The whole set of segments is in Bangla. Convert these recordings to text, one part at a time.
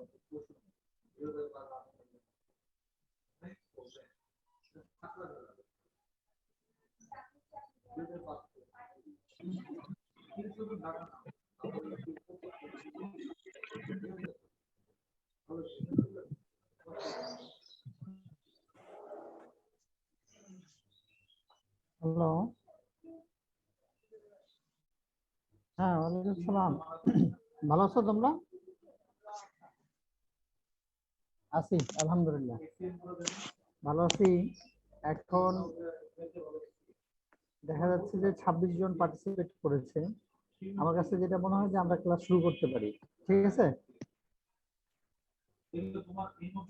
হ্যালো, হ্যাঁ ওয়ালাইকুম সালাম। ভালো আছো তোমরা? আছি আলহামদুলিল্লাহ, ভালো আছি। এখন দেখা যাচ্ছে যে 26 জন পার্টিসিপেট করেছে। আমার কাছে যেটা মনে হয় যে আমরা ক্লাস শুরু করতে পারি। ঠিক আছে,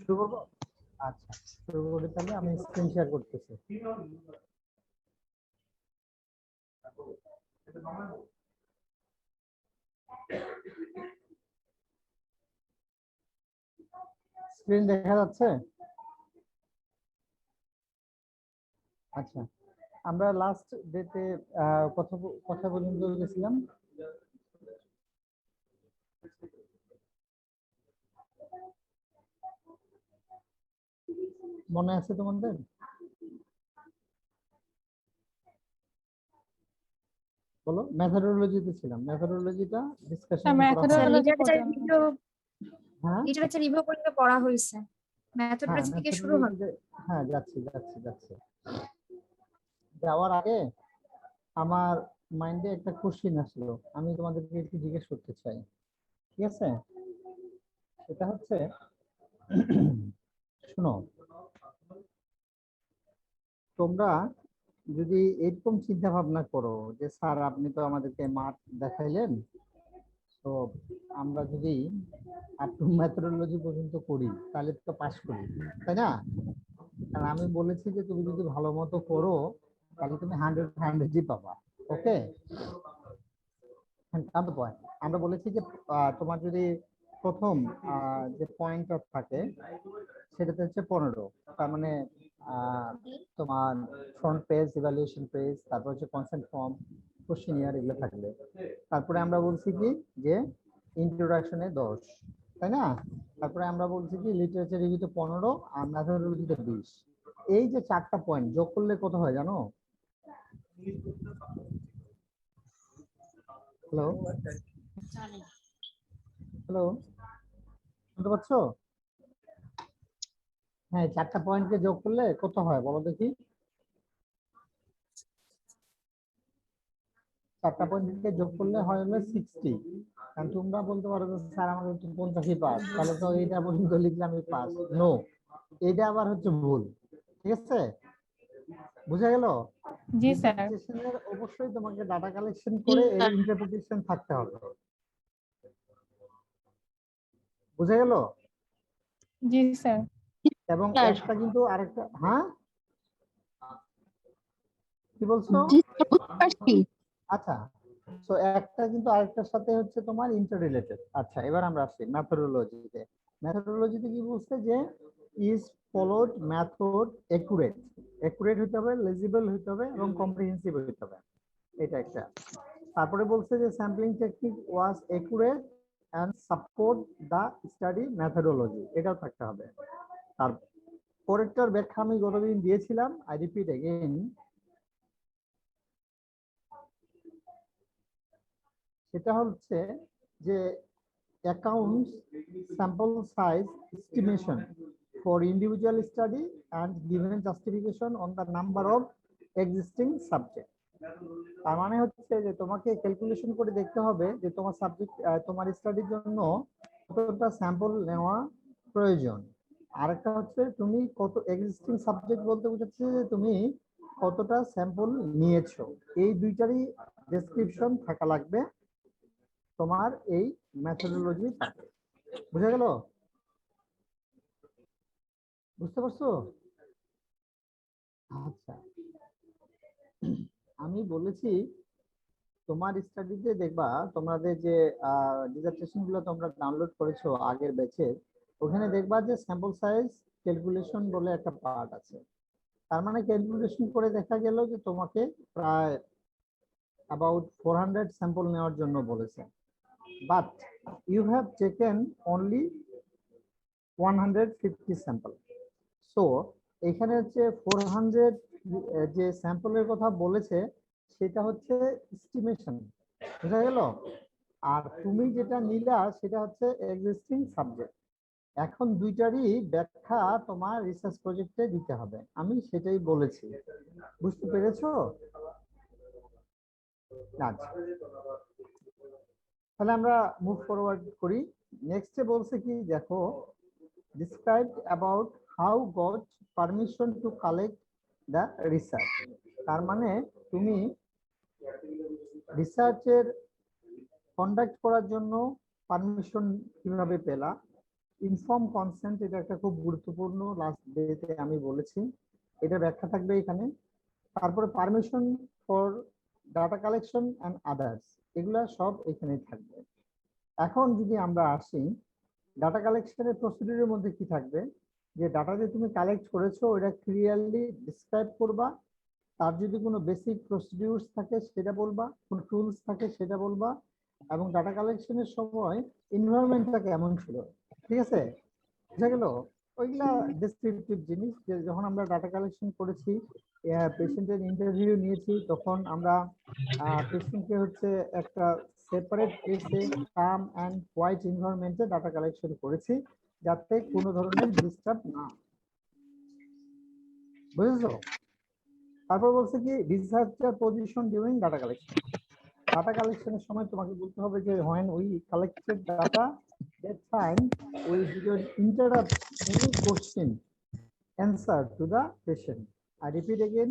শুরু করবো? আচ্ছা, শুরু করি তাহলে। আমি স্ক্রিন শেয়ার করতেছি। স্ক্রিন দেখা যাচ্ছে? আচ্ছা, আমরা লাস্ট ডেটে কথা পর্যন্ত গেছিলাম। মনে আছে তোমাদের? বলো, মেথডোলজিতে ছিলাম, মেথডোলজিটা ডিসকাশন করা হয়। হ্যাঁ লিটারেচার রিভিউ করতে পড়া হয়েছে, মেথডোলজি থেকে শুরু হবে। হ্যাঁ, যাচ্ছি। যাওয়ার আগে আমার মাইন্ডে একটা কোশ্চেন আসলো, আমি তোমাদেরকে একটু জিজ্ঞেস করতে চাই। ঠিক আছে, সেটা হচ্ছে শোনো, তোমরা যদি এরকম চিন্তা ভাবনা করো যে স্যার আপনি তো আমাদেরকে মাঠ দেখাইলেন, তো আমরা যদি আপ টু মেথডোলজি পর্যন্ত করি তাহলে তো পাস করি, তাই না? কারণ আমি বলেছি যে তুমি যদি ভালো মতো করো তাহলে তুমি 100 পাবা। ওকে, আমরা বলেছি যে তোমার যদি প্রথম যে পয়েন্টটা থাকে সেটাতে হচ্ছে 15, তার মানে তোমার ফ্রন্ট পেজ, ইভালুয়েশন পেজ, তারপর হচ্ছে কনসেন্ট ফর্ম, কোশ্চেনিয়ার, এগুলো থাকবে। তারপরে আমরা বলছি কি যে ইন্ট্রোডাকশনে 10, তাই না? তারপরে আমরা বলছি কি লিটারেচার রিভিউতে 15 আর মেথডোলজিতে 20। এই যে 4টা পয়েন্ট যোগ করলে কত হয় জানো? হ্যালো হ্যালো, শুনতে পাচ্ছ? হ্যাঁ, 4টা পয়েন্টকে যোগ করলে কত হয় বলো দেখি? 4টা পয়েন্টকে যোগ করলে হয় হলো 60। কারণ তোমরা বলতে পারো যে স্যার আমাদের তো 50 পাস, তাহলে তো এইটা পর্যন্ত লিখলে আমি পাস। নো, এটা আবার হচ্ছে ভুল। ঠিক আছে, বুঝা গেল? জি স্যার। প্রেজেন্টেশনের অবশ্যই তোমাকে ডাটা কালেকশন করে এর ইন্টারপ্রিটেশন থাকতে হবে। বুঝা গেল? জি স্যার। এবং একটা কিন্তু আরেকটা, হ্যাঁ কি বলছো? আচ্ছা, তো একটা কিন্তু আরেকটার সাথে হচ্ছে তোমার ইন্টার রিলেটেড। আচ্ছা, এবার আমরা আসি মেথডোলজিতে। মেথডোলজিতে কি বলছে যে is followed method accurate, accurate হতে হবে, লেজিবল হতে হবে এবং কম্প্রিহেন্সিভ হতে হবে। এটা একটা। তারপরে বলছে যে sampling technique was accurate and support the study methodology, এটাও থাকতে হবে। তার পরেরটার ব্যাখ্যা আমি গতদিন দিয়েছিলাম, আই রিপিট এগেইন। সেটা হচ্ছে যে accounts sample size estimation for individual study and given justification on the number of existing subject। তার মানে হচ্ছে যে তোমাকে ক্যালকুলেশন করে দেখতে হবে যে তোমার সাবজেক্ট, তোমার স্টাডির জন্য কতটা স্যাম্পল নেওয়া প্রয়োজন। আরেকটা হচ্ছে তুমি কত এক্সিস্টিং সাবজেক্ট বলতে বোঝাচ্ছে যে তুমি কতটা স্যাম্পল নিয়েছো। এই দুইটারই ডেসক্রিপশন থাকা লাগবে তোমার এই মেথডোলজি পাবে। বুঝা গেল? বুঝতে পারছো? আচ্ছা, আমি বলেছি তোমার স্টাডিতে দেখবা তোমাদের যে ডিজার্টেশন গুলো তোমরা ডাউনলোড করেছো আগের ব্যাচে, ওখানে দেখবা যে স্যাম্পল সাইজ ক্যালকুলেশন বলে একটা পার্ট আছে। তার মানে ক্যালকুলেশন করে দেখা গেল যে তোমাকে প্রায় অ্যাবাউট 400 স্যাম্পল নেওয়ার জন্য বলেছে, but you have taken only 150 sample. So এখানে হচ্ছে 400 যে স্যাম্পলের কথা বলেছে সেটা হচ্ছে এস্টিমেশন, বুঝা গেল? আর তুমি যেটা নিলা সেটা হচ্ছে এক্সিস্টিং সাবজেক্ট। এখন দুইটারই ব্যাখ্যা তোমার রিসার্চ প্রজেক্টে দিতে হবে, আমি সেটাই বলেছি, বুঝতে পেরেছো? আচ্ছা, তাহলে আমরা মুভ ফরওয়ার্ড করি। নেক্সটে বলছে কি দেখো, described about how got permission to collect the research। তার মানে তুমি রিসার্চের কন্ডাক্ট করার জন্য পারমিশন কিভাবে পেলা। ইনফর্ম কনসেন্ট, এটা একটা খুব গুরুত্বপূর্ণ, লাস্ট ডেতে আমি বলেছি, এটা ব্যাখ্যা থাকবে এখানে। তারপরে permission for data collection and others, এগুলা সব এখানেই থাকবে। এখন যদি আমরা আসি ডাটা কালেকশনের প্রসিডিউরের মধ্যে কি থাকবে, যে ডাটা যে তুমি কালেক্ট করেছো ওটা ক্লিয়ারলি ডিসক্রাইব করবা, তার যদি কোনো বেসিক প্রসিডিউরস থাকে সেটা বলবা, কোনো টুলস থাকে সেটা বলবা, এবং ডাটা কালেকশনের সময় এনভায়রনমেন্টটা কেমন ছিল, ঠিক আছে? বুঝা গেল? ওইগুলা ডেসক্রিপটিভ জিনিস, যে যখন আমরা ডাটা কালেকশন করেছি, পেশেন্টের ইন্টারভিউ নিয়েছি, তখন আমরা পেশেন্টকে হচ্ছে একটা সেপারেট প্লেসে কাম অ্যান্ড কোয়াইট এনভায়রনমেন্টে ডাটা কালেকশন করেছি, যাতে কোনো ধরনের ডিস্টার্ব না, বুঝেছো? তারপর বলছে কি researcher position during data collection. Data কালেকশনের সময় তোমাকে বলতে হবে যে when we collected data, that time we didn't interrupt any question answer to the patient. I repeat again,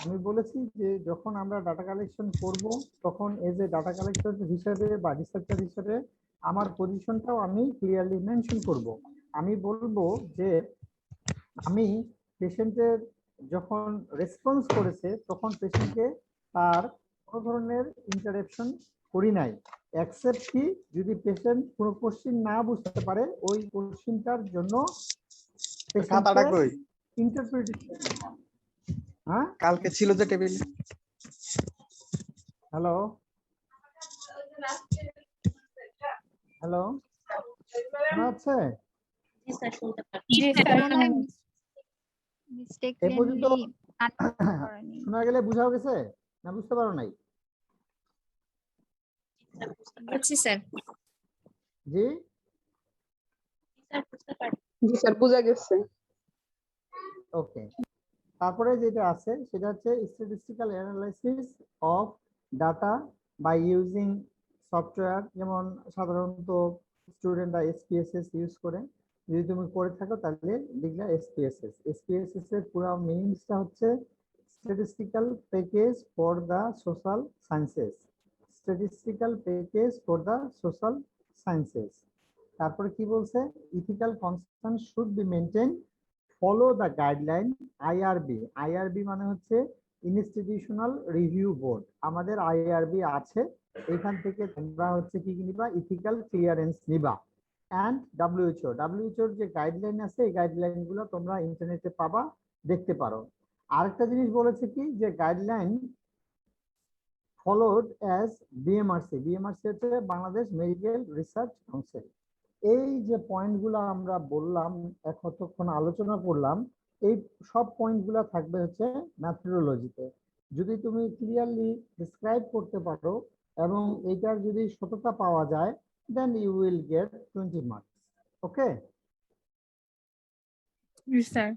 আমি বলেছি যে যখন আমরা ডাটা কালেকশন করব তখন এজ এ ডাটা কালেক্টর হিসেবে বা রিসার্চার হিসেবে আমার পজিশনটাও আমি ক্লিয়ারলি মেনশন করব। আমি বলবো যে আমি পেশেন্টের যখন রেসপন্স করেছে তখন পেশেন্টকে তার কোনো ধরনের ইন্টারাপশন করি নাই, এক্সেপ্ট কি যদি পেশেন্ট কোনো কোশ্চিন না বুঝতে পারে ওই কোশ্চিনটার জন্য খাতাটা কই? ইন্টারপ্রিটেশন। হ্যাঁ, কালকে ছিল যে টেবিলে। হ্যালো হ্যালো, শোনা যাচ্ছে? জি স্যার, মনে হয় এ পর্যন্ত মিস্টেকলি করেনি। শোনা গেলে বুঝাও গেছে না বুঝতে পারো নাই? বুঝছি স্যার। জি জি স্যার, বোঝা গেছে। ওকে, তারপরে যেটা আছে সেটা হচ্ছে statistical analysis of data by using software, যেমন সাধারণত স্টুডেন্টরা এসপিএসএস ইউজ করে, যদি তুমি করে থাকো তাহলে লিখলে এসপিএসএস। এসপিএসএস এর পুরো মিনিংসটা হচ্ছে statistical package for the social sciences, statistical package for the social sciences. তারপরে কি বলছে, ethical concern should be maintain, follow the guideline IRB. IRB মানে হচ্ছে ইনস্টিটিউশনাল রিভিউ বোর্ড, আমাদের আইআরবি আছে, এখান থেকে তোমরা হচ্ছে কি নিবা, ইথিক্যাল ক্লিয়ারেন্স নিবা। অ্যান্ড ডাব্লিউএইচও, ডাব্লিউএইচওর যে গাইডলাইন আছে এই গাইডলাইন গুলো তোমরা ইন্টারনেটে পাবা, দেখতে পারো। আরেকটা জিনিস বলেছে কি, যে guideline followed as BMRC. BMRC হচ্ছে বাংলাদেশ মেডিকেল রিসার্চ কাউন্সিল। এই যে পয়েন্টগুলো আমরা বললাম, এতক্ষণ আলোচনা করলাম, এই সব পয়েন্টগুলো থাকবে হচ্ছে মেথোডোলজিতে। যদি তুমি ক্লিয়ারলি ডিসক্রাইব করতে পারো এবং এইটার যদি সততা পাওয়া যায়, then you will get 20 marks. Okay? জি স্যার।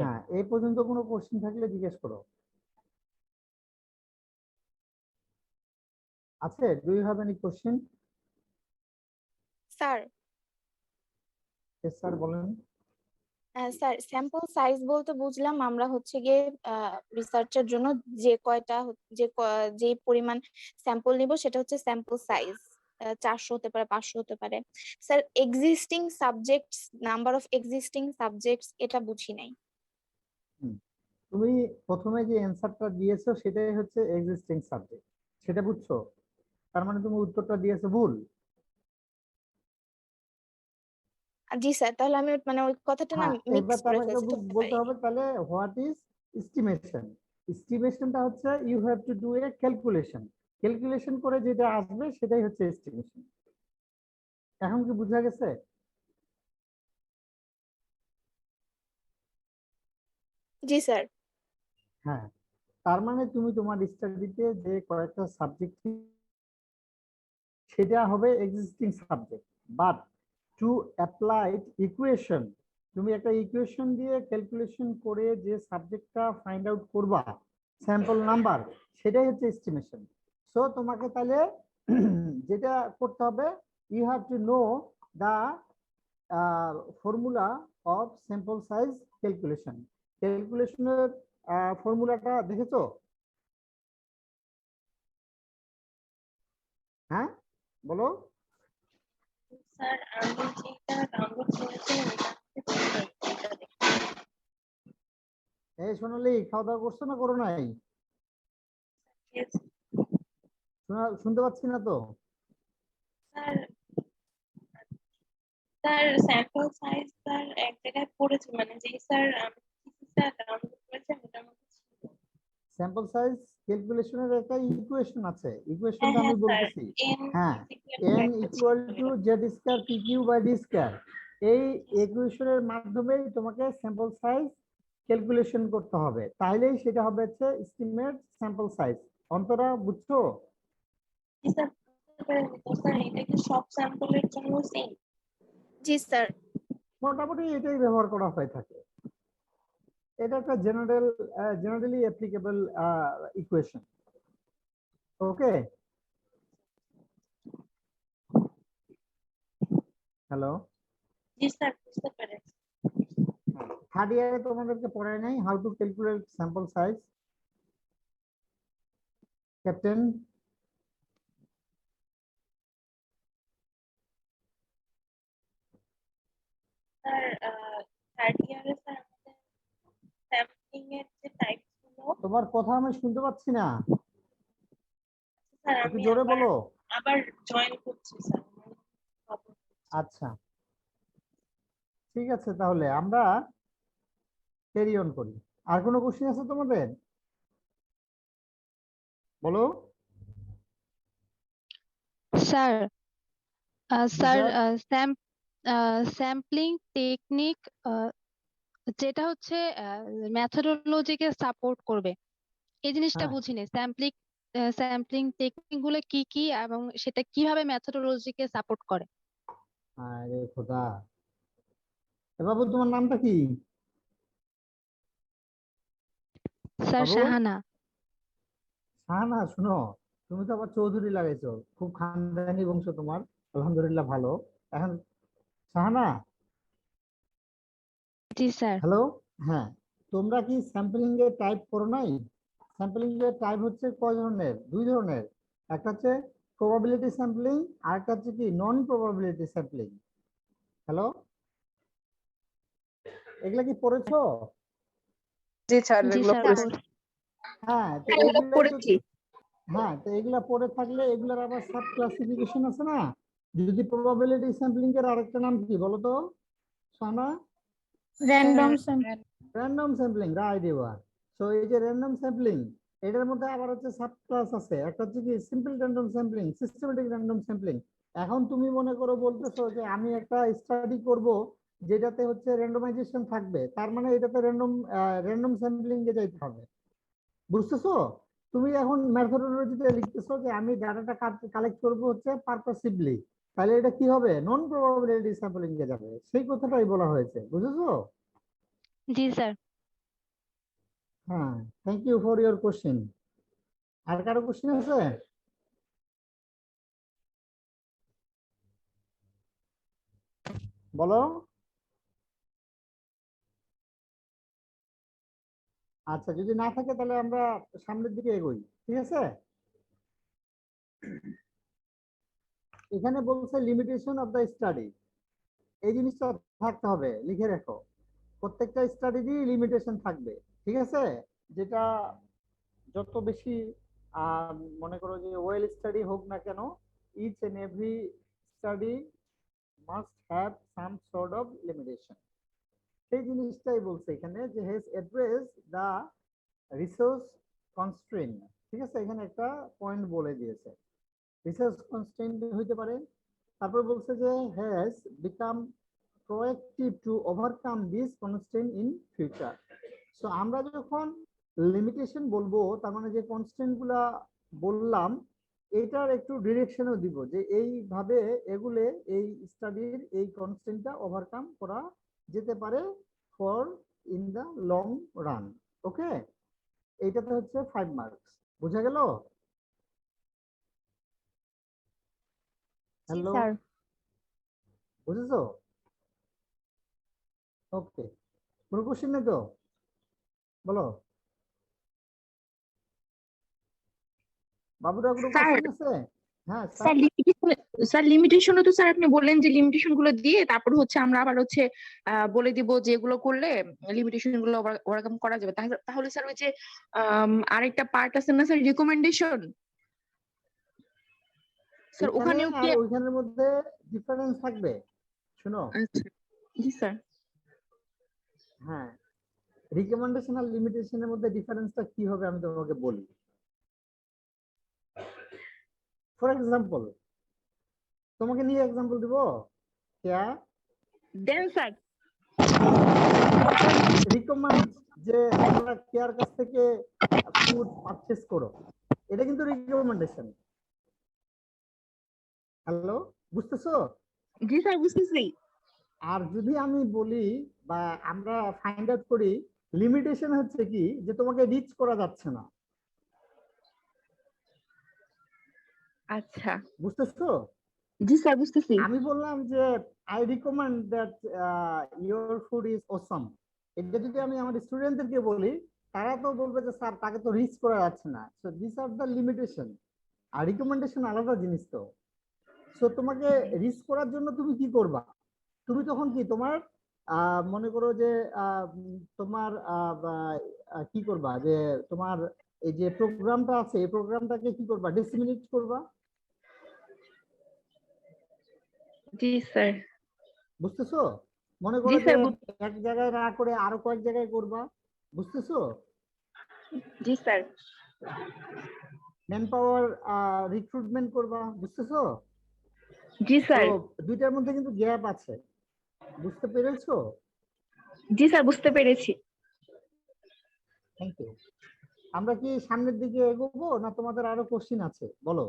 হ্যাঁ, এই পর্যন্ত কোনো কোশ্চেন থাকলে জিজ্ঞেস করো। আছে? Do you have any question? Sir, sir বলেন। স্যার স্যাম্পল সাইজ বলতে বুঝলাম আমরা হচ্ছে গিয়ে রিসার্চের জন্য যে কয়টা যে পরিমাণ স্যাম্পল নিব সেটা হচ্ছে স্যাম্পল সাইজ, 400 হতে পারে, 500 হতে পারে। Sir existing subjects, number of existing subjects এটা বুঝি নাই। তুমি প্রথমে যে অ্যানসারটা দিয়েছো সেটাই হচ্ছে এক্সিস্টিং সাবজেক্ট, সেটা বুঝছো? তার মানে তুমি উত্তরটা দিয়েছো ভুল। জি স্যার, তাহলে আমি মানে ওই কথাটা না হ্যাঁ, মিক্স এবার করে তোমাকে ফেলছি, বলতে হবে তাহলে হোয়াট ইজ এস্টিমেশন। এস্টিমেশনটা হচ্ছে you have to do a calculation, calculation করে যেটা আসবে সেটাই হচ্ছে এস্টিমেশন। এখন কি বোঝা গেছে? জি স্যার। হ্যাঁ, তার মানে তুমি তোমার স্টাডিতে যে কয়েকটা সাবজেক্ট সেটা হবে existing subject, but to applied equation, তুমি একটা ইকুয়েশন দিয়ে ক্যালকুলেশন করে যে সাবজেক্টটা ফাইন্ড আউট করবা স্যাম্পল নাম্বার, সেটাই হচ্ছে এস্টিমেশন। সো তোমাকে তাহলে যেটা করতে হবে, you have to know the formula of sample size calculation. ক্যালকুলেশনের ফর্মুলাটা দেখেছো? হ্যাঁ বলো। স্যার আমি যেটা ডাউনলোড করেছিলাম এটা হচ্ছে এটা দেখুন। এই সোনালি, খাওয়া দাওয়া করছো না করো নাই? Yes, শুনতে পাচ্ছি না তো। Sir sir sample size sir এক জায়গায় পড়েছে, মানে যেই স্যার আমি স্যার ডাউনলোড করেছিলাম ওটার মধ্যে ছিল। স্যাম্পল সাইজ ক্যালকুলেশনের একটা ইকুয়েশন আছে, হ্যাঁ ইকুয়েশনটা আমি হ্যাঁ স্যার, বলতেছি। n হ্যাঁ, equal n equal to Z square P Q by D square, এই ইকুয়েশনের মাধ্যমে তোমাকে স্যাম্পল সাইজ ক্যালকুলেশন করতে হবে, তাহলেই সেটা হবে হচ্ছে এস্টিমেট স্যাম্পল সাইজ। অন্তরা বুঝছো? জি স্যার, বুঝতে পেরেছি। তো স্যার এটা কি সব স্যাম্পলের জন্য সেম? জি স্যার। মোটামুটি এটাই ব্যবহার করা হয়ে থাকে। এটা একটা জেনারেলি অ্যাপ্লিকেবল ইকুয়েশন। ওকে, হ্যালো। জি স্যার, বুঝতে পেরেছি। থার্ড ইয়ারে তোমাদেরকে পড়ায় নাই how to calculate sample size? Captain, sir third ইয়ারে স্যার আমাদের স্যাম্পলিং এর যে টাইপ গুলো, তোমার কথা আমি শুনতে পাচ্ছি না, স্যার একটু আমি জোরে আবার বলো। আবার জয়েন করছি স্যার। আচ্ছা, ঠিক আছে, তাহলে আমরা ক্যারি অন করি। আর কোনো কোশ্চেন আছে তোমাদের? বলো। স্যার জি স্যার স্যার। স্যাম্পলিং টেকনিক যেটা হচ্ছে মেথোডোলজিকে সাপোর্ট করবে, এই জিনিসটা হ্যাঁ, বুঝিনি। স্যাম্পলিং টেকনিক গুলো কি কি এবং সেটা কিভাবে মেথোডোলজিকে সাপোর্ট করে? আরে খোদা, এ বাবু তোমার নামটা কি? স্যার বাবু শাহানা। শাহানা, শুনো, তুমি তো আবার চৌধুরী লাগাইছো, খুব খানদানি বংশ তোমার, আলহামদুলিল্লাহ ভালো। এখন শাহানা, জি স্যার। হ্যালো, হ্যাঁ, তোমরা কি স্যাম্পলিং এর টাইপ করো নাই? স্যাম্পলিং এর টাইপ হচ্ছে কয় ধরনের? দুই ধরনের, একটা হচ্ছে প্রবাবিলিটি স্যাম্পলিং, আর একটা হচ্ছে কি নন প্রবাবিলিটি স্যাম্পলিং। হ্যালো, এগুলা কি পড়েছো? জি স্যার, জি এগুলো স্যার পড়েছি। হ্যাঁ, তো এগুলো এগুলাই তো, পড়েছি। হ্যাঁ, তো এগুলা পড়ে থাকলে এগুলার আবার সাব ক্লাসিফিকেশন আছে না? যদি প্রবাবিলিটি স্যাম্পলিং এর আরেকটা নাম কি বলো তো Shahana? Random random sampling, right এবার। সো এই যে র্যান্ডম স্যাম্পলিং, এটার মধ্যে আবার হচ্ছে সাব ক্লাস আছে, একটা হচ্ছে কি simple random sampling, systematic random sampling. এখন তুমি মনে করো বলতেছো যে আমি একটা স্টাডি করব যেটাতে হচ্ছে র্যান্ডমাইজেশন থাকবে, তার মানে এটাতে র্যান্ডম স্যাম্পলিং এ যাইতে হবে, বুঝতেছো? তুমি এখন মেথোডোলজিতে লিখতেছো যে আমি ডাটাটা কালেক্ট করব হচ্ছে পারপাসিভলি, তাহলে এটা কি হবে? নন প্রবাবিলিটি স্যাম্পলিং এ যাবে, সেই কথাটাই বলা হয়েছে, বুঝেছো? জি স্যার। হ্যাঁ, thank you for your question. আর কারো কোশ্চেন আছে? বলো। আচ্ছা, যদি না থাকে তাহলে আমরা সামনের দিকে এগোই, ঠিক আছে? এখানে বলছে লিমিটেশন অফ দ্য স্টাডি, এই জিনিসটা থাকতে হবে, লিখে রাখো। প্রত্যেকটা স্টাডিরই লিমিটেশন থাকবে, ঠিক আছে? যেটা যত বেশি মনে করো যে ওয়েল স্টাডি হোক না কেন, each and every study must have some sort of limitation. সেই জিনিসটাই বলছে এখানে যে has address the resource constraint, ঠিক আছে? এখানে একটা পয়েন্ট বলে দিয়েছে, রিসোর্স কনস্ট্রেইন হইতে পারে। তারপর বলছে যে has become proactive to overcome this constraint in future. So আমরা যখন লিমিটেশন বলবো, তার মানে যে কনস্ট্যান্ট গুলা বললাম, এটার একটু ডিরেকশনও দিব যে এইভাবে এগুলো এই স্টাডির এই কনস্ট্যান্টটা ওভারকাম করা যেতে পারে for in the long run. Okay, এইটাতে হচ্ছে 5 মার্কস। বুঝা গেল? জি হ্যালো, স্যার। বুঝেছো? ওকে, কোনো কোশ্চেন নেই তো? বলো বাবুরা, কোনো স্যার কোশ্চেন আছে? হ্যাঁ স্যার স্যার। লিমিটেশন স্যার লিমিটেশনও তো স্যার আপনি বললেন যে লিমিটেশন গুলো দিয়ে তারপর হচ্ছে আমরা আবার হচ্ছে বলে দিব যে এগুলো করলে লিমিটেশন গুলো ওভারকাম করা যাবে। তাহলে তাহলে স্যার ওই যে আরেকটা পার্ট আছে না স্যার, রিকমেন্ডেশন, স্যার এখানে ওখানেও কি? আর ওইখানের মধ্যে ডিফারেন্স থাকবে, শোনো। আচ্ছা, জি স্যার। হ্যাঁ, রিকমেন্ডেশন আর লিমিটেশনের মধ্যে ডিফারেন্সটা কি হবে আমি তোমাকে বলি। ফর এক্সাম্পল, তোমাকে নিয়ে এক্সাম্পল দিব। কেয়া দেন স্যার। রিকমেন্ড যে তোমরা কেয়ার কাছ থেকে ফুড পারচেজ করো, এটা কিন্তু রিকমেন্ডেশন। হ্যালো, বুঝতেছো? জি স্যার বুঝতেছি। আর যদি আমি বলি বা আমরা ফাইন্ড আউট করি, লিমিটেশন হচ্ছে কি, যে তোমাকে রিচ করা যাচ্ছে না। আচ্ছা, বুঝতেছো? জি স্যার বুঝতেছি। আমি বললাম যে I recommend that your food is অসম। এটা যদি আমি আমার স্টুডেন্টদেরকে বলি, তারা তো বলবে যে স্যার তাকে তো রিচ করা যাচ্ছে না। So this are the limitation. আর রিকমেন্ডেশন আলাদা জিনিস তো। সো তোমাকে রিচ করার জন্য তুমি কি করবা? তুমি তখন কি তোমার মনে করো যে তোমার কি করবা, যে তোমার এই যে প্রোগ্রামটা আছে, এই প্রোগ্রামটাকে কি করবা, ডিসমিনেট করবা। জি স্যার। বুঝতেছো? মনে জি করো যে স্যার এক জায়গায় না করে আরো কয়েক জায়গায় করবা। বুঝতেছো? জি স্যার। ম্যান পাওয়ার রিক্রুটমেন্ট করবা। বুঝতেছো? জি তো স্যার। দুইটার মধ্যে কিন্তু গ্যাপ আছে। বুঝতে পেরেছো? জি স্যার বুঝতে পেরেছি। Thank you. আমরা কি সামনের দিকে এগোবো, না তোমাদের আরো কোশ্চিন আছে? বলো।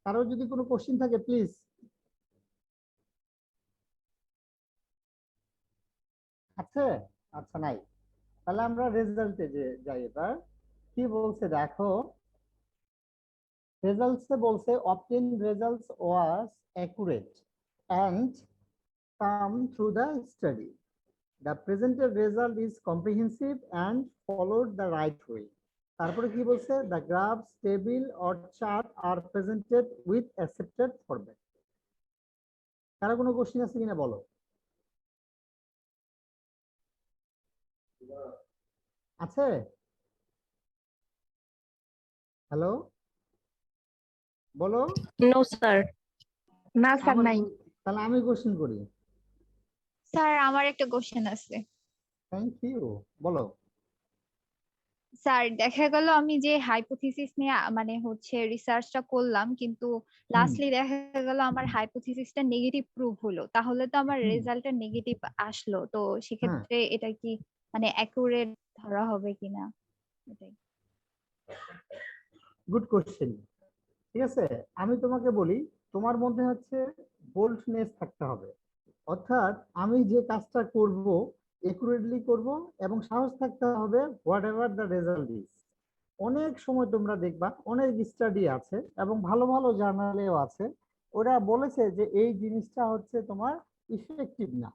কারো যদি কোনো কোশ্চিন থাকে প্লিজ। আছে? আচ্ছা, নাই। তাহলে আমরা রেজাল্টে যে যাই এবার। কি বলছে দেখো, রেজাল্টসে বলছে obtain results was accurate and come through the study. The presented result is comprehensive and followed the right way. তারপরে কি বলছে, the graphs, table or chart are presented with accepted format. কারো কোনো কোশ্চেন আছে কিনা বলো। আছে? হ্যালো, বলো। No sir. না স্যার আমার নাই। তাহলে আমি কোশ্চেন করি। স্যার আমার একটা কোশ্চেন আছে। থ্যাংক ইউ, বলো। স্যার দেখা গেল আমি যে হাইপোথিসিস নিয়ে মানে হচ্ছে রিসার্চটা করলাম, কিন্তু লাস্টলি দেখা গেল আমার হাইপোথিসিসটা নেগেটিভ প্রুভ হলো, তাহলে তো আমার হুম, রেজাল্টটা নেগেটিভ আসলো, তো হ্যাঁ, সেক্ষেত্রে এটা কি মানে অ্যাকুরেট ধরা হবে কিনা এটাই। Good question. ঠিক আছে, আমি তোমাকে বলি, তোমার মধ্যে হচ্ছে বোল্ডনেস থাকতে হবে। অর্থাৎ আমি যে কাজটা করব একুরেটলি করব, এবং সাহস থাকতে হবে what ever the result is. অনেক সময় তোমরা দেখবা অনেক স্টাডি আছে এবং ভালো ভালো জার্নালেও আছে, ওরা বলেছে যে এই জিনিসটা হচ্ছে তোমার ইফেক্টিভ না।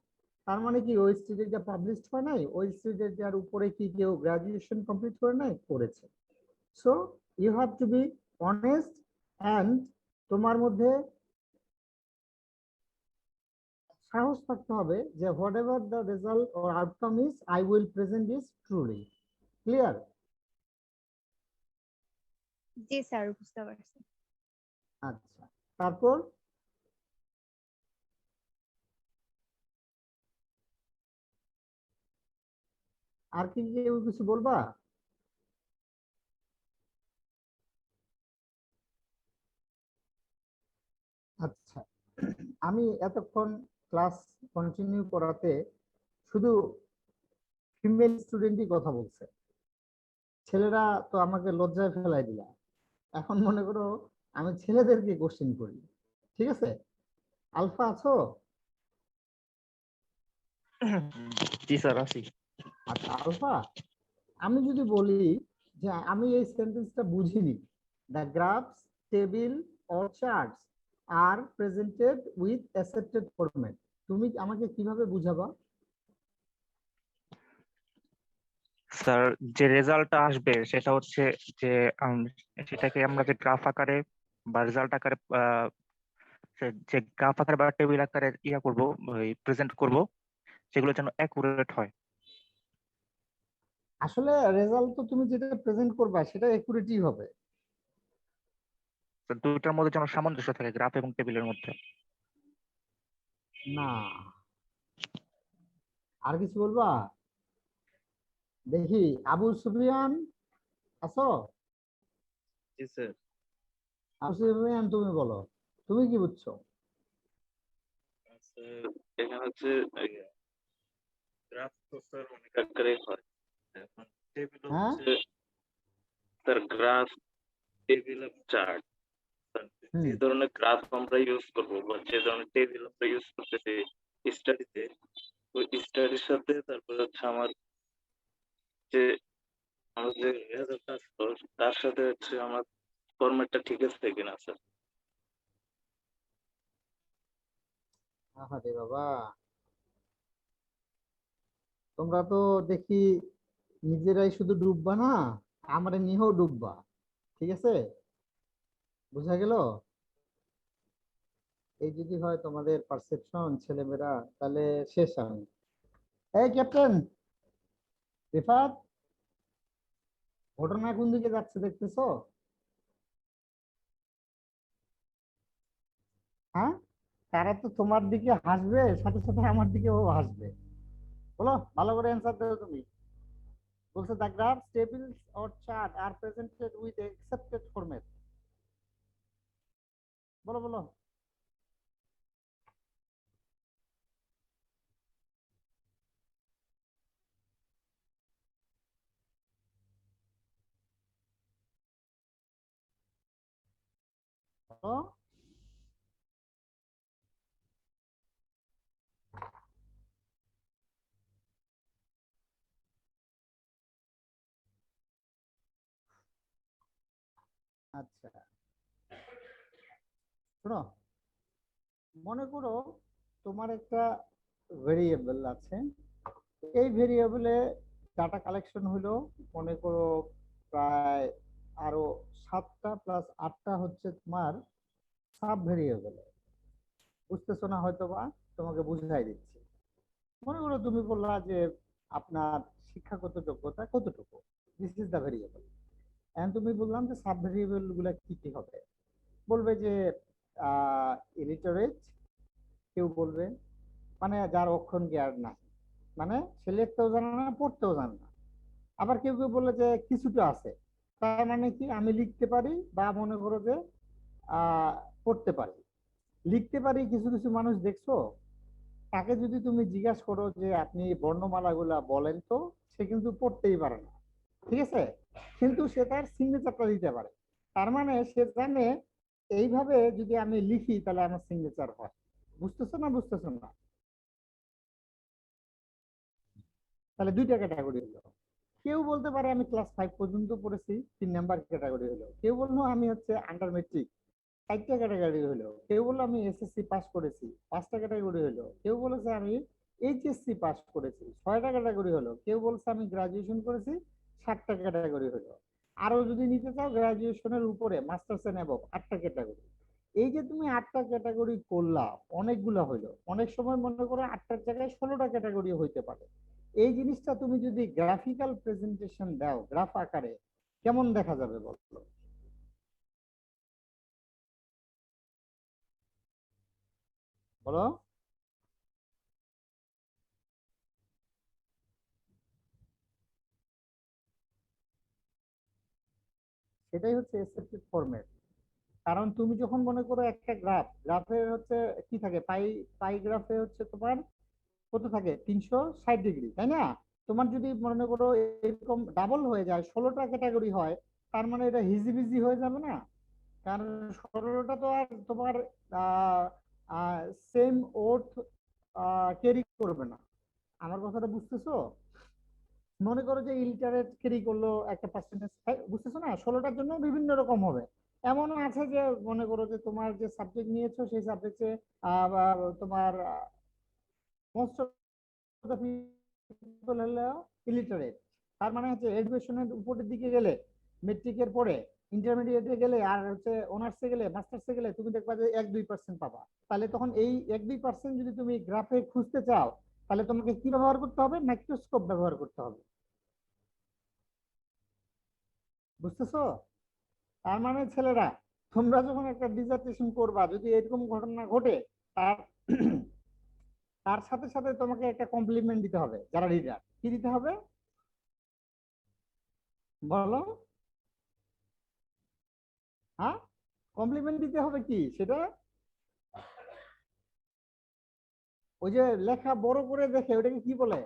তার মানে কি, ওই স্টুডেন্টটা পাবলিশ হয় নাই, ওই স্টুডেন্টটার উপরে কি কেউ গ্রাজুয়েশন কমপ্লিট করে নাই, করেছে। So you have to be honest, and তোমার মধ্যে সাহস থাকতে হবে যে whatever the result or outcome is, I will present this truly. Clear? জি স্যার, বুঝতে পারছি। আচ্ছা, তারপর আর কি কেউ কিছু বলবা? আচ্ছা, আমি এতক্ষণ ক্লাস কন্টিনিউ করাতে শুধু ফিমেল স্টুডেন্টই কথা বলছে, ছেলেরা তো আমাকে লজ্জায় ফেলাই দিলা। এখন মনে করো আমি ছেলেদেরকে কোশ্চেন করি, ঠিক আছে? আলফা আছো? জি স্যার আছি। আচ্ছা আলফা, আমি যদি বলি যে আমি এই সেন্টেন্সটা বুঝিনি, the graphs table or charts are presented with accepted format, তুমি আমাকে কিভাবে বুঝাবা? স্যার যে রেজাল্টটা আসবে সেটা হচ্ছে যে সেটাকে আমরা যে গ্রাফ আকারে বা রেজাল্ট আকারে যে গ্রাফ আকারে বা টেবিল আকারে করব, প্রেজেন্ট করব, সেগুলো যেন অ্যাকুরেট হয়। আসলে রেজাল্ট তো তুমি যেটা প্রেজেন্ট করবা সেটা একুরেটই হবে। তো দুইটার মধ্যে যেন সামঞ্জস্য থাকে, গ্রাফ এবং টেবিলের মধ্যে। না, আর কিছু বলবা? দেখি আবু সুফিয়ান আছো? জি স্যার। আবু সুফিয়ান তুমি বলো, তুমি কি বুঝছো? এখানে হচ্ছে গ্রাফ তো স্যার অনেক আকারে হয়। এখন টেবিল হ্যাঁ হচ্ছে স্যার গ্রাফ, টেবিল চার্ট। যে ধরনের গ্রাফ আমরা ইউজ করবো বা যে ধরনের টেবিল আমরা ইউজ করতেছি স্টাডিতে, ওই স্টাডির সাথে তারপর হচ্ছে আমার যে রেজাল্ট আসলো তার সাথে হচ্ছে আমার ফরম্যাটটা ঠিক আছে কিনা স্যার। আরে বাবা, তোমরা তো দেখি নিজেরাই শুধু ডুববা না, আমরা নিয়েও ডুববা, ঠিক আছে? বুঝা গেল? এই যদি হয় তোমাদের পারসেপশন ছেলেমেয়েরা, তাহলে শেষ আমি। এই ক্যাপ্টেন রিফাত, ঘটনা কোন দিকে যাচ্ছে দেখতেছো? হ্যাঁ, তারা তো তোমার দিকে হাসবে, সাথে সাথে আমার দিকেও হাসবে। বলো, ভালো করে অ্যান্সার দাও তুমি। বলছে the graphs tables or chart are presented with accepted format. বলো বলো। বলো। আচ্ছা শোনো, মনে করো তোমার একটা ভেরিয়েবল আছে, এই ভেরিয়েবলে ডাটা কালেকশন হলো মনে করো প্রায় আরো 7টা প্লাস 8টা হচ্ছে তোমার সাব ভেরিয়েবল। বুঝতেছো না হয়তো, বা তোমাকে বুঝাই দিচ্ছি। মনে করো তুমি বললা যে আপনার শিক্ষাগত যোগ্যতা কতটুকু, দিস ইজ দ্য ভেরিয়েবল। এখন তুমি বললাম যে সাব ভেরিয়েবল গুলা কি কি হবে, বলবে যে ইলিটারেট, কেউ বলবে মানে যার অক্ষর জ্ঞান নাই, মানে সে লিখতেও জানে না পড়তেও জানে না। আবার কেউ কেউ বললে যে কিছুটা আছে, তার মানে কি আমি লিখতে পারি বা মনে করো যে আহ পড়তে পারি। লিখতে পারি কিছু কিছু মানুষ দেখছো, তাকে যদি তুমি জিজ্ঞাসা করো যে আপনি বর্ণমালাগুলা বলেন তো, সে কিন্তু পড়তেই পারে না, ঠিক আছে? কিন্তু সে তার সিগনেচারটা দিতে পারে। তার মানে সে জানে এইভাবে যদি আমি লিখি তাহলে আমার সিগনেচার হয়। বুঝতেছো না বুঝতেছো না? তাহলে দুইটা ক্যাটাগরি হলো। কেউ বলতে পারে আমি ক্লাস 5 পর্যন্ত পড়েছি, 3 নাম্বার ক্যাটাগরি হলো। কেউ বললো আমি হচ্ছে আন্ডার মেট্রিক, 4টা ক্যাটাগরি হলো। কেউ বললো আমি এসএসসি পাস করেছি, 5টা ক্যাটাগরি হলো। কেউ বলেছে আমি এইচএসসি পাস করেছি, 6টা ক্যাটাগরি হলো। কেউ বলছে আমি গ্রাজুয়েশন করেছি, 7টা ক্যাটাগরি হলো। আরো যদি নিতে চাও গ্রাজুয়েশনের উপরে মাস্টার্স এন্ড অ্যাবভ, 8টা ক্যাটাগরি। এই যে তুমি 8টা ক্যাটাগরি করলা, অনেকগুলা হইলো। অনেক সময় মনে করো 8টার জায়গায় 16টা ক্যাটাগরি হইতে পারে। এই জিনিসটা তুমি যদি গ্রাফিক্যাল প্রেজেন্টেশন দাও গ্রাফ আকারে, কেমন দেখা যাবে বলো? বলো। সেটাই হচ্ছে অ্যাকসেপ্টেড ফরম্যাট। কারণ তুমি যখন মনে করো একটা গ্রাফে হচ্ছে কি থাকে, পাই পাই গ্রাফে হচ্ছে তোমার কত থাকে, 360 ডিগ্রি, তাই না? তোমার যদি মনে করো এরকম ডাবল হয়ে যায়, 16টা ক্যাটাগরি হয়, তার মানে এটা হিজিবিজি হয়ে যাবে না? কারণ 16টা তো আর তোমার সেম ওর্থ ক্যারি করবে না। আমার কথাটা বুঝতেছো? মনে করো যে ইলিটারেট ক্যারি করলো একটা পার্সেন্টেজ, বুঝতেছো না? 16টার জন্য বিভিন্ন রকম হবে। এমনও আছে যে মনে করো যে তোমার যে সাবজেক্ট নিয়েছো সেই সাবজেক্টে তোমার মোস্ট অফ দ্য পিপল হলো ইলিটারেট। তার মানে হচ্ছে এডুকেশনের উপরের দিকে গেলে, মেট্রিকের পরে ইন্টারমিডিয়েটে গেলে আর হচ্ছে অনার্সে গেলে মাস্টার্সে গেলে তুমি দেখবা যে 1-2% পাবা। তাহলে তখন এই 1-2% যদি তুমি গ্রাফে খুঁজতে চাও, তাহলে তোমাকে কি ব্যবহার করতে হবে? মাইক্রোস্কোপ ব্যবহার করতে হবে। বুঝতেছো? তার মানে ছেলেরা, তোমরা যখন একটা ডিসার্টেশন করবা, যদি এরকম ঘটনা ঘটে, তার তার সাথে সাথে তোমাকে একটা কমপ্লিমেন্ট দিতে হবে। যারা রিডার, কি দিতে হবে বলো? হ্যাঁ, কমপ্লিমেন্ট দিতে হবে। কি সেটা? ওই যে লেখা বড় করে দেখে, ওটাকে কি বলে?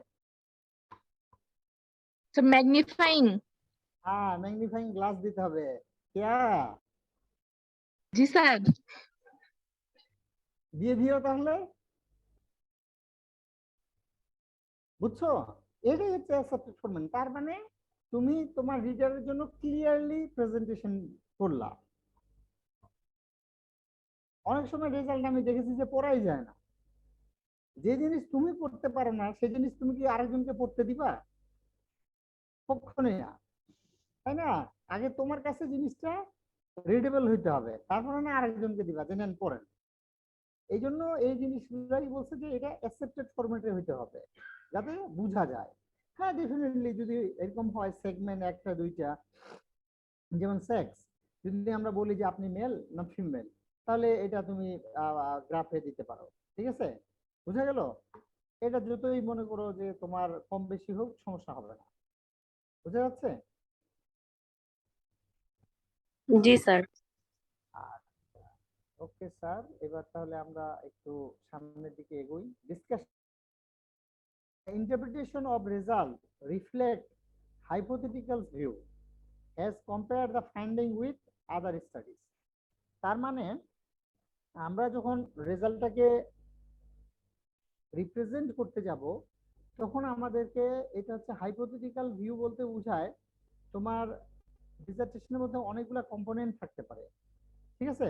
ম্যাগনিফাইং। হ্যাঁ, ম্যাগনিফাইং গ্লাস দিতে হবে। কেয়া জি স্যার। দিয়ে দিও তাহলে। বুঝছো? এটাই হচ্ছে অ্যাকসেপ্টেড ফরম্যাট। তার মানে তুমি তোমার রিডারের জন্য ক্লিয়ারলি প্রেজেন্টেশন করলা। অনেক সময় রেজাল্ট আমি দেখেছি যে পড়াই যায় না। যে জিনিস তুমি পড়তে পারো না, সেই জিনিস তুমি কি আরেকজনকে পড়তে দিবা? কখনোই না, তাই না? আগে তোমার কাছে জিনিসটা রিডেবল হইতে হবে, তারপরে না আরেকজনকে দিবা যে নেন পড়েন। এই জন্য এই জিনিসগুলাই বলছে যে এটা অ্যাকসেপ্টেড ফরম্যাটে হইতে হবে, যাতে বোঝা যায়। হ্যাঁ, ডেফিনেটলি যদি এরকম হয় সেগমেন্ট একটা দুইটা, যেমন সেক্স, যদি আমরা বলি যে আপনি মেল না ফিমেল, তাহলে এটা তুমি গ্রাফে দিতে পারো। ঠিক আছে, বুঝা গেল? এটা যতই মনে করো যে তোমার কম বেশি হোক, সমস্যা হবে না। বুঝা যাচ্ছে? জি স্যার। আচ্ছা, ওকে স্যার, এবার তাহলে আমরা একটু সামনের দিকে এগোই। Discussion, interpretation of result reflect hypothetical view as compare the finding with other studies। তার মানে আমরা যখন রেজাল্টটাকে রিপ্রেজেন্ট করতে যাব, তখন আমাদেরকে, এটা হচ্ছে হাইপোথেটিক্যাল ভিউ বলতে বোঝায় তোমার ডিসার্টেশনের মধ্যে অনেকগুলা কম্পোনেন্ট থাকতে পারে। ঠিক আছে,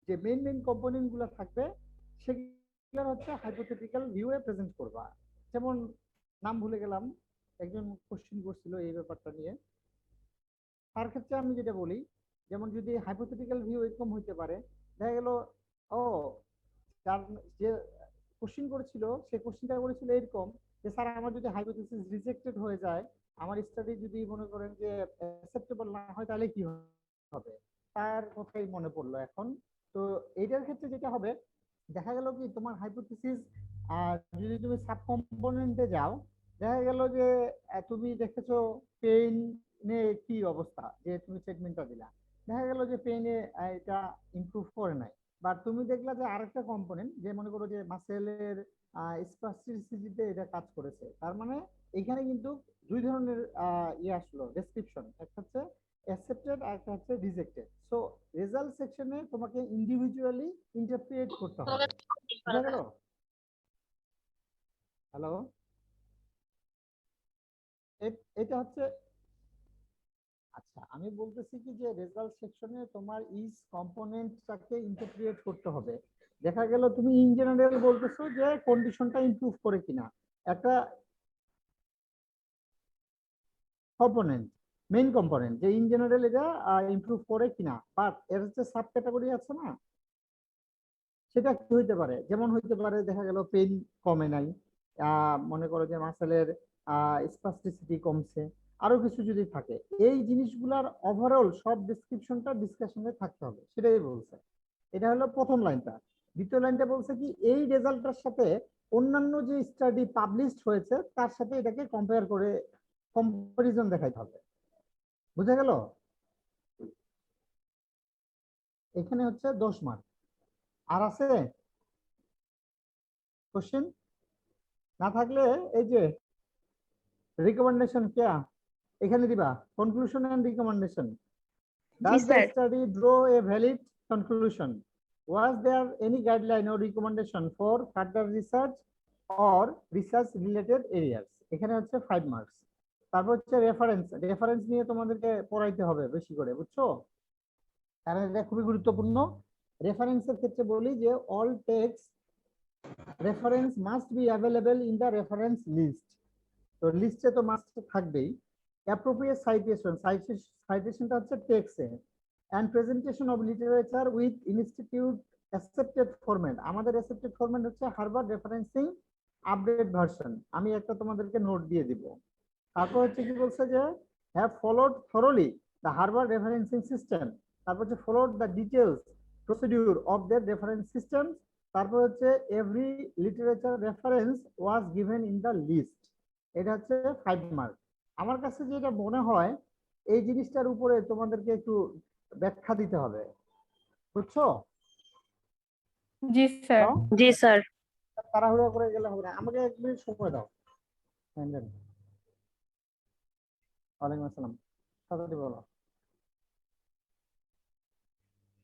যে মেইন মেইন কম্পোনেন্ট গুলো থাকবে সেগুলো হচ্ছে হাইপোথেটিক্যাল ভিউ এ প্রেজেন্ট করবা। যেমন নাম ভুলে গেলাম, একজন কোশ্চেন করছিল এই ব্যাপারটা নিয়ে। তার ক্ষেত্রে আমি যেটা বলি, যেমন যদি হাইপোথেটিক্যাল ভিউ এরকম হইতে পারে, দেখা গেল ও যার যে কোশ্চেন করেছিল সে কোশ্চেনটা করেছিল এরকম যে স্যার আমার যদি হাইপোথেসিস রিজেক্টেড হয়ে যায়, আমার স্টাডি যদি মনে করেন যে অ্যাকসেপ্টেবল না হয়, তাহলে কি হবে? তার কথাই মনে পড়লো এখন। তো এইটার ক্ষেত্রে যেটা হবে, দেখা গেল কি তোমার হাইপোথেসিস যদি তুমি সাব কম্পোনেন্টে যাও, দেখা গেল যে তুমি দেখেছো পেইন নে কি অবস্থা, যে তুমি সেগমেন্টটা দিলা, দেখা গেল যে পেইনে এটা ইমপ্রুভ করে নাই। বা তুমি দেখলা যে আরেকটা কম্পোনেন্ট, যে মনে করো যে মাসেলের স্পাস্টিসিটিতে এটা কাজ করেছে। তার মানে এখানে কিন্তু দুই ধরনের ইয়ে আসলো ডেসক্রিপশন, একটা হচ্ছে অ্যাকসেপ্টেড আর একটা হচ্ছে রিজেক্টেড। সো রেজাল্ট সেকশনে তোমাকে ইন্ডিভিজুয়ালি ইন্টারপ্রিট করতে হবে। বুঝা গেল? হ্যালো, এটা হচ্ছে, আচ্ছা আমি বলতেছি কি যে রেজাল্ট সেকশনে তোমার ইচ কম্পোনেন্টটাকে ইন্টারপ্রিট করতে হবে। দেখা গেল তুমি ইন জেনারেল বলতেছো যে কন্ডিশনটা ইমপ্রুভ করে কিনা, একটা কম্পোনেন্ট, মেইন কম্পোনেন্ট, যে ইন জেনারেল এটা ইমপ্রুভ করে কিনা, বাট এর হচ্ছে সাব ক্যাটাগরি আছে না, সেটা কি হইতে পারে? যেমন হইতে পারে দেখা গেল পেইন কমে নাই, মনে করো যে মাসেলের স্পাস্টিসিটি কমছে, আরো কিছু যদি থাকে, এই জিনিসগুলার ওভারঅল সব ডেসক্রিপশনটা ডিসকাশনে থাকতে হবে, সেটাই বলছে। এটা হলো প্রথম লাইনটা। দ্বিতীয় লাইনটা বলছে কি, এই রেজাল্টটার সাথে অন্যান্য যে স্টাডি পাবলিশড হয়েছে তার সাথে এটাকে কম্পেয়ার করে কম্পারিজন দেখাইতে হবে। বুঝা গেল? এখানে হচ্ছে 10 মার্ক। আর আছে কোশ্চেন? না থাকলে এই যে রিকমেন্ডেশন কিয়া এখানে দিবা, conclusion and recommendation. Does the sir. study draw a valid conclusion? Was there any guideline or recommendation for further research or research related areas? এখানে হচ্ছে 5 মার্কস। তারপর হচ্ছে রেফারেন্স নিয়ে তোমাদেরকে পড়াইতে হবে বেশি করে, বুঝছো? কারণ এটা খুবই গুরুত্বপূর্ণ। রেফারেন্সের ক্ষেত্রে বলি যে all text reference must be available in the reference list. তো লিস্টে তো মাস্ট থাকবেই। অ্যাপ্রোপ্রিয়েট সাইটেশনটা হচ্ছে টেক্সটে and presentation of literature with institute accepted format। আমাদের accepted format হচ্ছে হার্ভার্ড রেফারেন্সিং আপডেট ভার্সন। আমি একটা তোমাদেরকে নোট দিয়ে দিব। তারপর হচ্ছে কি বলছে যে have followed thoroughly the Harvard referencing system। তারপর হচ্ছে followed the details procedure of their reference system। তারপর হচ্ছে every literature reference was given in the list। এটা হচ্ছে 5 মার্ক। আমার কাছে যেটা মনে হয় এই জিনিসটার উপরে তোমাদেরকে একটু ব্যাখ্যা দিতে হবে, বুঝছো? জি স্যার। দাও। জি স্যার। তাড়াহুড়ো করে গেলে হবে না, আমাকে 1 মিনিট সময় দাও। ওয়ালাইকুম আসসালাম, তাড়াতাড়ি বলো।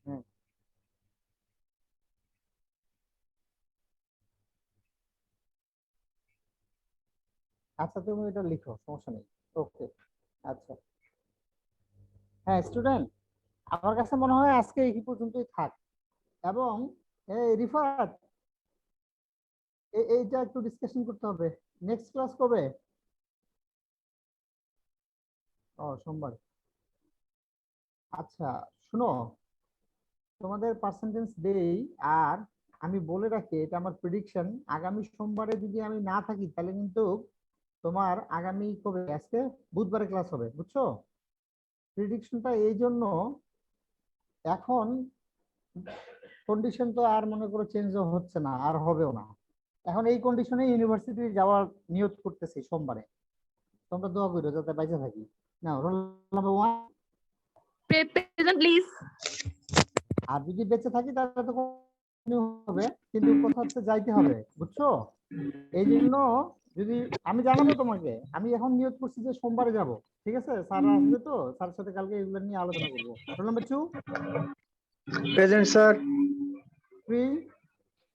হ্যাঁ, আচ্ছা তুমি এটা লিখো, সমস্যা নেই। ওকে, আচ্ছা। হ্যাঁ স্টুডেন্ট, আমার কাছে মনে হয় আজকে এই পর্যন্তই থাক। এবং এই রিফাত, এইটা একটু ডিসকাশন করতে হবে। নেক্সট ক্লাস কবে? ও সোমবার। আচ্ছা শুনো, তোমাদের পার্সেন্টেজ দেই। আর আমি বলে রাখি, এটা আমার প্রেডিকশন, আগামী সোমবারে যদি আমি না থাকি তাহলে কিন্তু তোমার আগামী কবে, আজকে বুধবারে ক্লাস হবে, বুঝছো? প্রেডিকশনটা এই জন্য, এখন কন্ডিশন তো আর মনে করো চেঞ্জ হচ্ছে না, আর হবেও না। এখন এই কন্ডিশনে ইউনিভার্সিটি যাওয়ার নিয়ত করতেছি সোমবারে। তোমরা দোয়া করো যাতে বাইচে থাকি। না, রোল নাম্বার 1। Present please. আর যদি বেঁচে থাকি তাহলে তো continue হবে, কিন্তু কথা হচ্ছে যাইতে হবে, বুঝছো? এই জন্য যদি আমি জানাবো তোমাকে, আমি এখন নিয়ত করছি যে সোমবারে যাব, ঠিক আছে? স্যার আসবে তো, স্যারের সাথে কালকে এগুলো নিয়ে আলোচনা করবো। Roll number 2। Present sir. 3,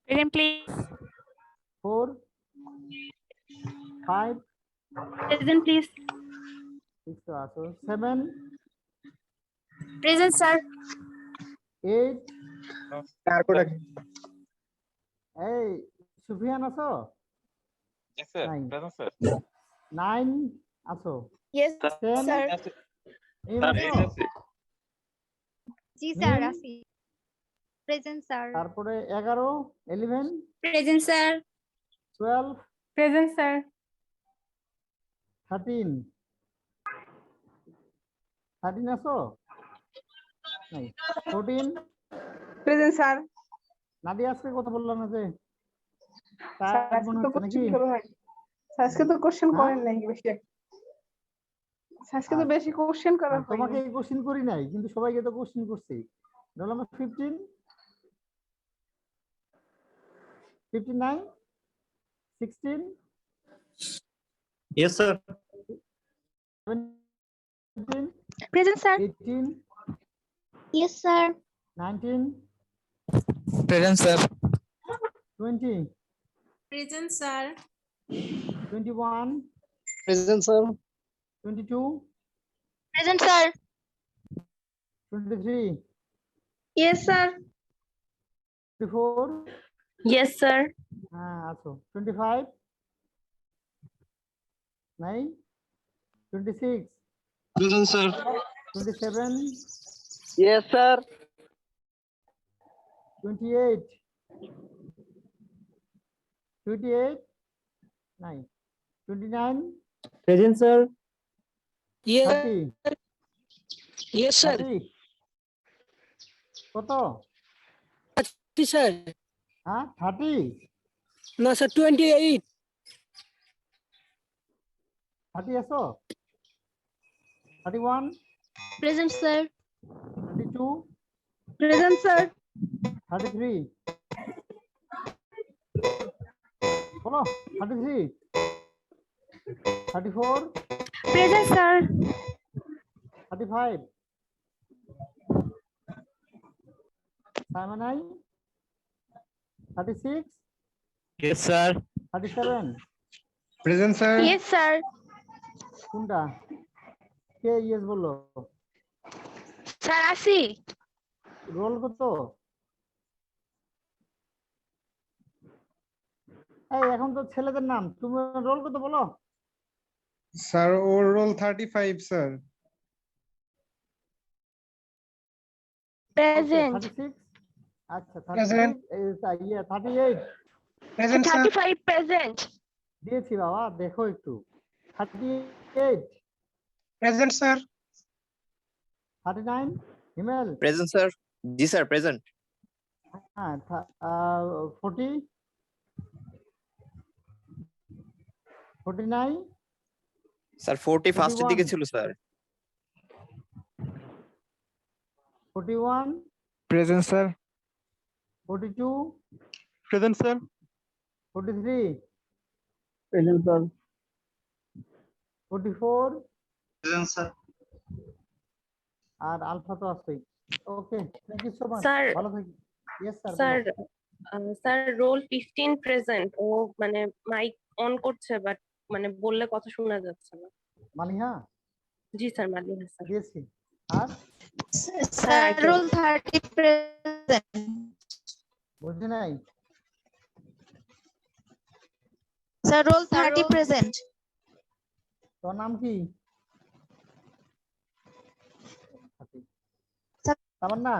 present please. 4, 5, present please. 6 তো আসো, 7, প্রেজেন্ট স্যার। 8। তারপরে এই সুফিয়ান আছো? জি স্যার, 9, প্রেজেন্ট স্যার। 9 আছো? Yes 10 sir. মিম স্যার আছো? এই আছে। জি স্যার মিম? আছি। Present sir. তারপরে 11, 11, প্রেজেন্ট স্যার। 12, present sir. 13, 13 আছো? নাই। 14। Present sir. নাদিয়া আজকে কথা বললাম না যে, স্যার টায়ার্ড আজকে মনে তো হচ্ছে নাকি? কোশ্চেন করা হয়। স্যার আজকে তো কোশ্চেন হ্যাঁ? করেন নাই বেশি। স্যার আজকে তো বেশি কোশ্চেন করা হয়। তোমাকে কোশ্চেন করি নাই, কিন্তু সবাইকে তো কোশ্চেন করছি। Roll number 15, 59, 16, Yes, sir. 17, present sir. 18, yes sir. 19, Present, sir. 20, present sir. 21, present sir. 22, present sir. 23, yes sir. 24, yes sir. হ্যাঁ আছো, 25, নাই, 26, প্রেজেন্ট স্যার। 27, yes sir. 28, 28, নাই, 29, Present, sir. 30, Yes, 30, কত? Sir. হ্যাঁ 30, No, sir. 28. 30 আছো? 31, প্রেজেন্ট স্যার। 32, প্রেজেন্ট স্যার 33 বলো 33 34 present sir 35 Simon 36 Yes, sir. 37 present sir yes sir কোনটা কে ইয়েস বললো স্যার আসি রোল কত এই এখন তো ছেলেদের নাম তুমি রোল কত বলো স্যার ওর রোল 35 স্যার প্রেজেন্ট 36 আচ্ছা Present. 38 প্রেজেন্ট স্যার 35 প্রেজেন্ট দিয়েছি বাবা দেখো একটু 38 present sir 39 Himel present sir জি স্যার প্রেজেন্ট হ্যাঁ 40 49 স্যার 40 ফার্স্টের দিকে 41 ছিল sir 41 present sir 42 present sir 43 present sir 44 present sir আর আলফা তো আছেই okay thank you so much sir ভালো থাকি yes sir sir sir roll 15 present ও মানে মাইক অন করছে বাট মানে বললে কথা শোনা যাচ্ছে না মালিহা জি স্যার মালিহা স্যার দিয়েছি আর স্যার রোল 30 প্রেজেন্ট বুঝি নাই স্যার রোল 30 প্রেজেন্ট তোর নাম কি তামান্না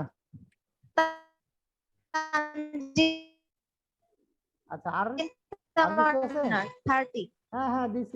আচ্ছা আর কিছু আছে? 30 হ্যাঁ দিছি